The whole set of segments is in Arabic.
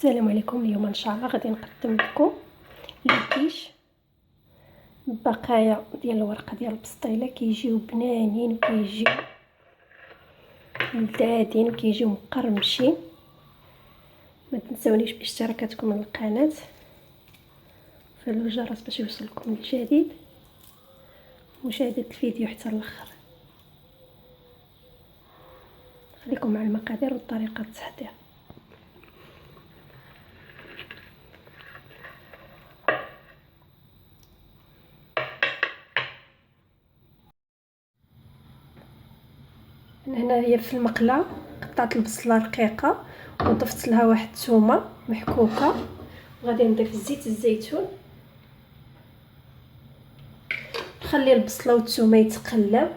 السلام عليكم. اليوم ان شاء الله غادي نقدم لكم الكيش بقايا ديال الورقه ديال البسطيله. كيجيو بنانين وكيجيو لذاذين وكيجيو مقرمشين. ما تنسونيش باشتراكاتكم للقناه وفعلوا الجرس باش يوصلكم الجديد، مشاهده الفيديو حتى الاخر. خليكم مع المقادير وطريقه التحضير. هنا هي في المقله قطعت البصله رقيقه وضفت لها واحد الثومه محكوكه، وغادي نضيف زيت الزيتون. نخلي البصله والثومه يتقلاو.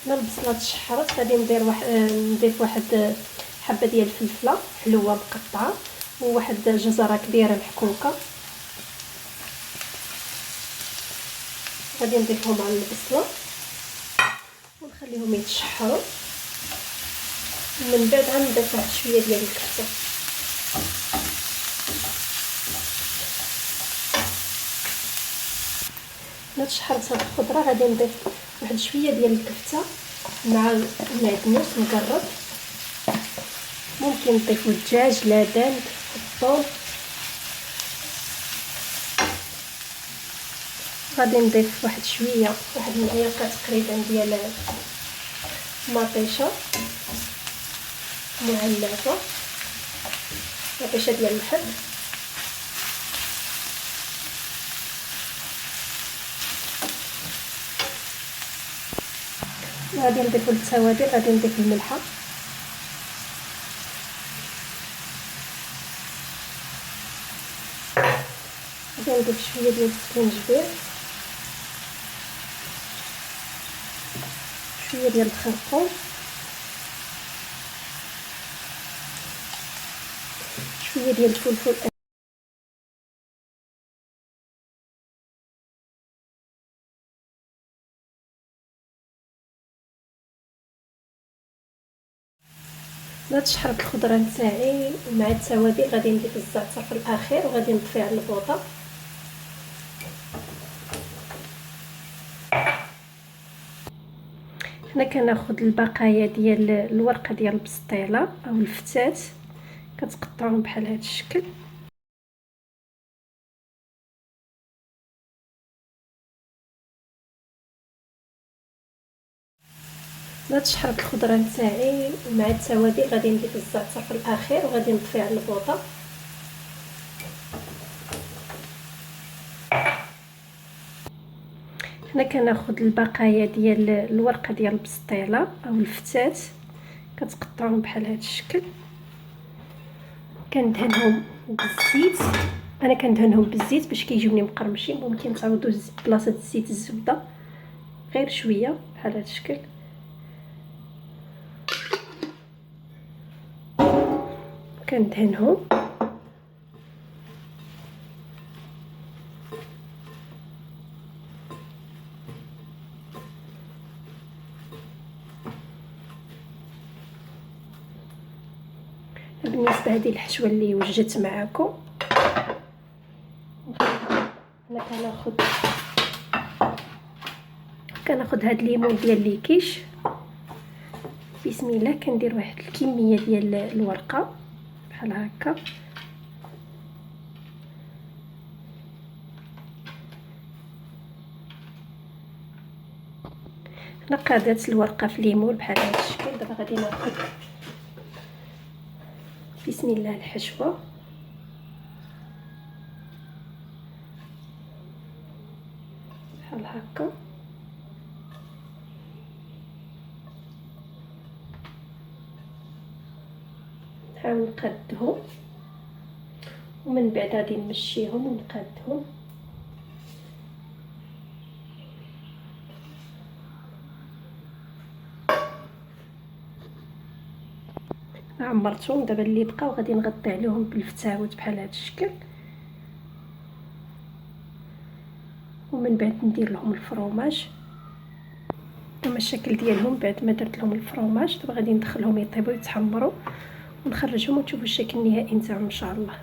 هنا البصله تشحرت، غادي نضيف واحد حبه ديال الفلفله حلوه مقطعه وواحد جزره كبيره محكوكه. غادي نضيفهم على البصله ونخليهم يتشحروا. من بعد غنضيف واحد شويه ديال الكفته. ملي تشحرت هاد الخضره غادي نضيف واحد شويه ديال الكفته مع المعدنوس مقرب. ممكن نضيفوا الدجاج، لبن، الثوم. غادي نضيف واحد شويه، واحد المعلقه تقريبا ديال مطيشه معلبه، مطيشه ديال الحب. غادي نضيف التوابل، غادي نضيف الملحه، غادي نضيف شويه ديال السكينجبير، شويه ديال الخرقوم، شويه ديال الفلفل ملي تشحرت الخضره نتاعي مع التوابل غادي نضيف الزعتر في الاخير وغادي نطفي على البوطه. هنا كناخذ البقايا ديال الورقه ديال البسطيله او الفتات، كتقطعهم بحال هذا الشكل. ملي تشحرت الخضره نتاعي مع التوابل غادي نضيف الزعتر في الاخير وغادي نطفي على البوطه. هنا كناخذ البقايا ديال الورقه ديال البسطيله او الفتات، كتقطعهم بحال هذا الشكل. كندهنهم بالزيت، انا كندهنهم بالزيت باش كيجيوني مقرمشين. ممكن تعوضوا بلاصه الزيت الزبده غير شويه بحال هذا الشكل. كندهنهم بالنسبه هذه الحشوه اللي وجدت معكم. انا كناخذ هاد الليمون ديال الكيش. بسم الله. كندير واحد الكميه ديال الورقه بحال هكا. انا قادت الورقه في الليمون بحال هذا الشكل. دابا غادي ناخذ بسم الله الحشوه. بحال هكا. نحاول نقادهم ومن بعد غادي نمشيهم ونقادهم. عمرتهم. دابا اللي بقاو غادي نغطي عليهم بالفتاوت بحال هذا الشكل، ومن بعد ندير لهم الفرماج. هما الشكل ديالهم بعد ما درت لهم الفرماج. دابا غادي ندخلهم يطيبوا يتحمروا ونخرجهم وتشوفوا الشكل النهائي نتاعهم ان شاء الله.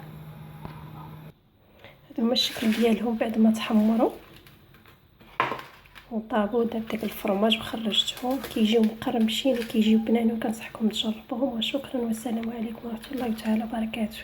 هادو هما الشكل ديالهم بعد ما تحمروا وطابوا. درت داك الفرماج وخرجتهم، كيجيو مقرمشين وكيجيو بنان، وكنصحكم تجربوهم. وشكرا والسلام عليكم ورحمه الله تعالى وبركاته.